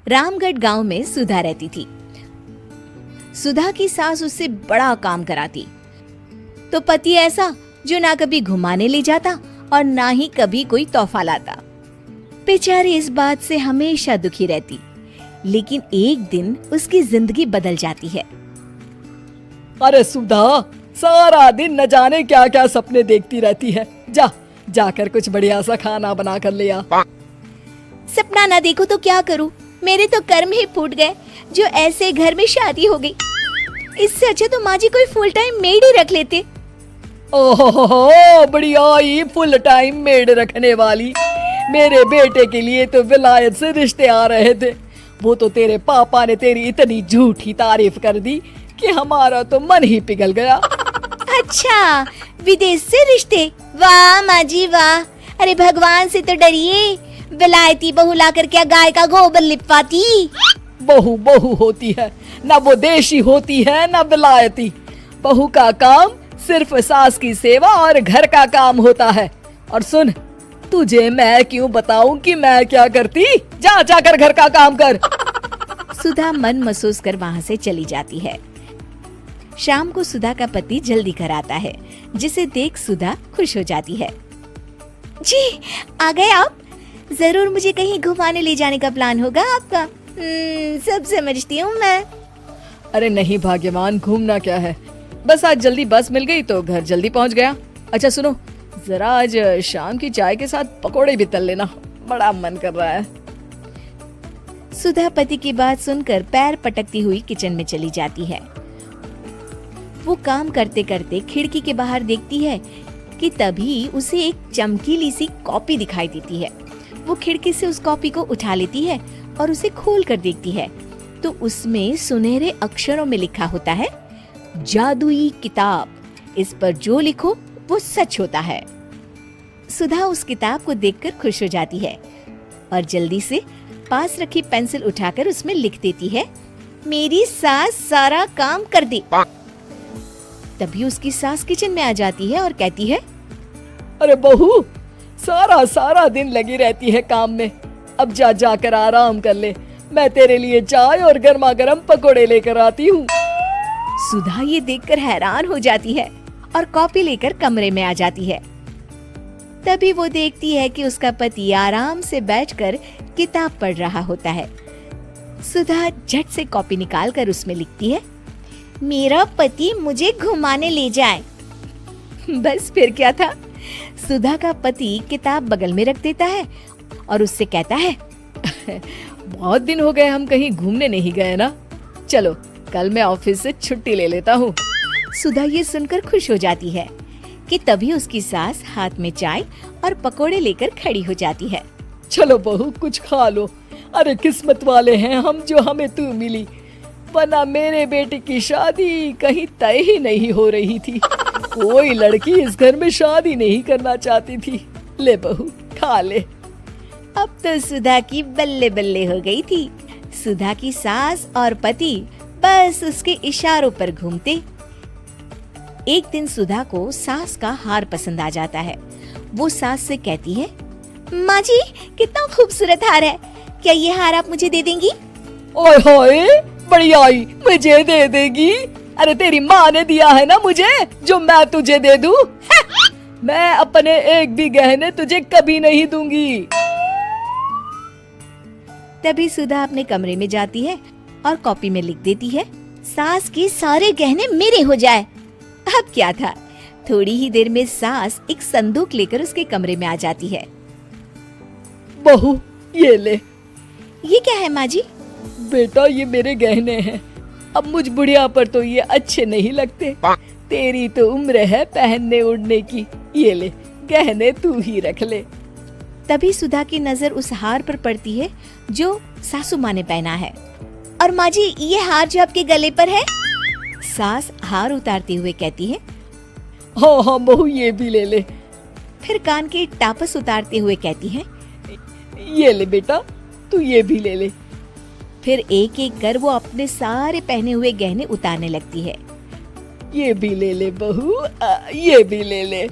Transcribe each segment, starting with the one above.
रामगढ़ गांव में सुधा रहती थी। सुधा की सास उससे बड़ा काम कराती, तो पति ऐसा जो ना कभी घुमाने ले जाता और ना ही कभी कोई तोहफा लाता। बेचारी इस बात से हमेशा दुखी रहती, लेकिन एक दिन उसकी जिंदगी बदल जाती है। अरे सुधा, सारा दिन न जाने क्या क्या सपने देखती रहती है। जाकर कुछ बढ़िया सा खाना बना कर ले आ। सपना ना देखो तो क्या करूं? मेरे तो कर्म ही फूट गए जो ऐसे घर में शादी हो गई। इससे अच्छा तो माँ जी कोई फुल टाइम मेड ही रख लेते। ओहो, बढ़िया ही फुल टाइम मेड रखने वाली। मेरे बेटे के लिए तो विलायत से रिश्ते आ रहे थे। वो तो तेरे पापा ने तेरी इतनी झूठी तारीफ कर दी कि हमारा तो मन ही पिघल गया। अच्छा, विदेश से रिश्ते? वाह माँ जी वाह। अरे भगवान से तो डरिए, विलायती बहू लाकर क्या गाय का गोबर लिपवाती? बहू बहू होती है, ना वो देशी होती है ना विलायती। बहू का काम सिर्फ सास की सेवा और घर का काम होता है। और सुन, तुझे मैं क्यों बताऊं कि मैं क्या करती? जाकर घर का काम कर। सुधा मन महसूस कर वहाँ से चली जाती है। शाम को सुधा का पति जल्दी घर आता है, जिसे देख सुधा खुश हो जाती है। जी, आ गए आप? जरूर मुझे कहीं घुमाने ले जाने का प्लान होगा आपका। सब समझती हूँ मैं। अरे नहीं भाग्यवान, घूमना क्या है, बस आज जल्दी बस मिल गई तो घर जल्दी पहुँच गया। अच्छा सुनो, जरा आज शाम की चाय के साथ पकोड़े भी तल लेना, बड़ा मन कर रहा है। सुधा पति की बात सुनकर पैर पटकती हुई किचन में चली जाती है। वो काम करते करते खिड़की के बाहर देखती है कि तभी उसे एक चमकीली सी कॉपी दिखाई देती है। वो खिड़की से उस कॉपी को उठा लेती है और उसे खोल कर देखती है तो उसमें सुनहरे अक्षरों में लिखा होता है, जादुई किताब, इस पर जो लिखो वो सच होता है। सुधा उस किताब को देखकर खुश हो जाती है और जल्दी से पास रखी पेंसिल उठाकर उसमें लिख देती है, मेरी सास सारा काम कर दे। तभी उसकी सास किचन में आ जाती है और कहती है, अरे बहू, सारा दिन लगी रहती है काम में, अब जाकर आराम कर ले। मैं तेरे लिए चाय और गर्मा गर्म पकोड़े लेकर आती हूँ। सुधा ये देखकर हैरान हो जाती है और कॉपी लेकर कमरे में आ जाती है। तभी वो देखती है कि उसका पति आराम से बैठकर किताब पढ़ रहा होता है। सुधा झट से कॉपी निकालकर उसमें लिखती है, मेरा पति मुझे घुमाने ले जाए। बस फिर क्या था, सुधा का पति किताब बगल में रख देता है और उससे कहता है, बहुत दिन हो गए हम कहीं घूमने नहीं गए ना, चलो कल मैं ऑफिस से छुट्टी ले लेता हूँ। सुधा ये सुनकर खुश हो जाती है कि तभी उसकी सास हाथ में चाय और पकोड़े लेकर खड़ी हो जाती है। चलो बहू, कुछ खा लो। अरे किस्मत वाले हैं हम जो हमें तू मिली, वरना मेरे बेटे की शादी कहीं तय ही नहीं हो रही थी। कोई लड़की इस घर में शादी नहीं करना चाहती थी। ले बहू, खा ले। अब तो सुधा की बल्ले बल्ले हो गई थी। सुधा की सास और पति बस उसके इशारों पर घूमते। एक दिन सुधा को सास का हार पसंद आ जाता है। वो सास से कहती है, माँ जी कितना खूबसूरत हार है, क्या ये हार आप मुझे दे देंगी? ओए होए, बढ़ियाई, मुझे दे देगी? अरे तेरी माँ ने दिया है ना मुझे, जो मैं तुझे दे दूं? मैं अपने एक भी गहने तुझे कभी नहीं दूंगी। तभी सुधा अपने कमरे में जाती है और कॉपी में लिख देती है, सास के सारे गहने मेरे हो जाए। अब क्या था, थोड़ी ही देर में सास एक संदूक लेकर उसके कमरे में आ जाती है। बहू, ये ले। ये क्या है माँ जी? बेटा, ये मेरे गहने हैं। अब मुझ बुढ़िया पर तो ये अच्छे नहीं लगते। तेरी तो उम्र है पहनने उड़ने की, ये ले, गहने तू ही रख ले। तभी सुधा की नजर उस हार पर पड़ती है जो सासू माँ ने पहना है। और माँ जी, ये हार जो आपके गले पर है? सास हार उतारते हुए कहती है, हाँ बहू, ये भी ले ले। फिर कान के टापस उतारते हुए कहती है, ये ले बेटा, तू ये भी ले ले। फिर एक एक कर वो अपने सारे पहने हुए गहने उतारने लगती है। ये भी ले ले बहू, ये भी ले ले।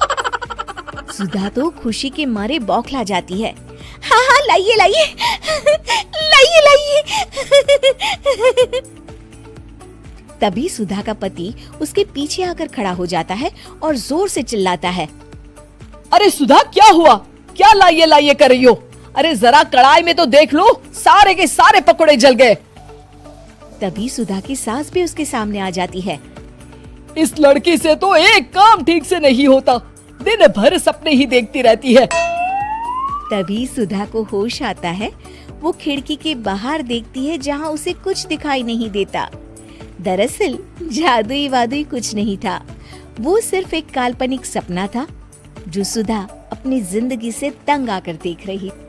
सुधा तो खुशी के मारे बौखला जाती है। हाँ, लाइए लाइए, लाइए लाइए, तभी सुधा का पति उसके पीछे आकर खड़ा हो जाता है और जोर से चिल्लाता है। अरे सुधा, क्या हुआ? क्या लाइए लाइए कर रही हो? अरे जरा कढ़ाई में तो देख लो, सारे के सारे पकोड़े जल गए। तभी सुधा की सास भी उसके सामने आ जाती है। इस लड़की से तो एक काम ठीक से नहीं होता, दिन भर सपने ही देखती रहती है। तभी सुधा को होश आता है। वो खिड़की के बाहर देखती है जहाँ उसे कुछ दिखाई नहीं देता। दरअसल जादुई वादुई कुछ नहीं था, वो सिर्फ एक काल्पनिक सपना था जो सुधा अपनी जिंदगी से तंग आकर देख रही थी।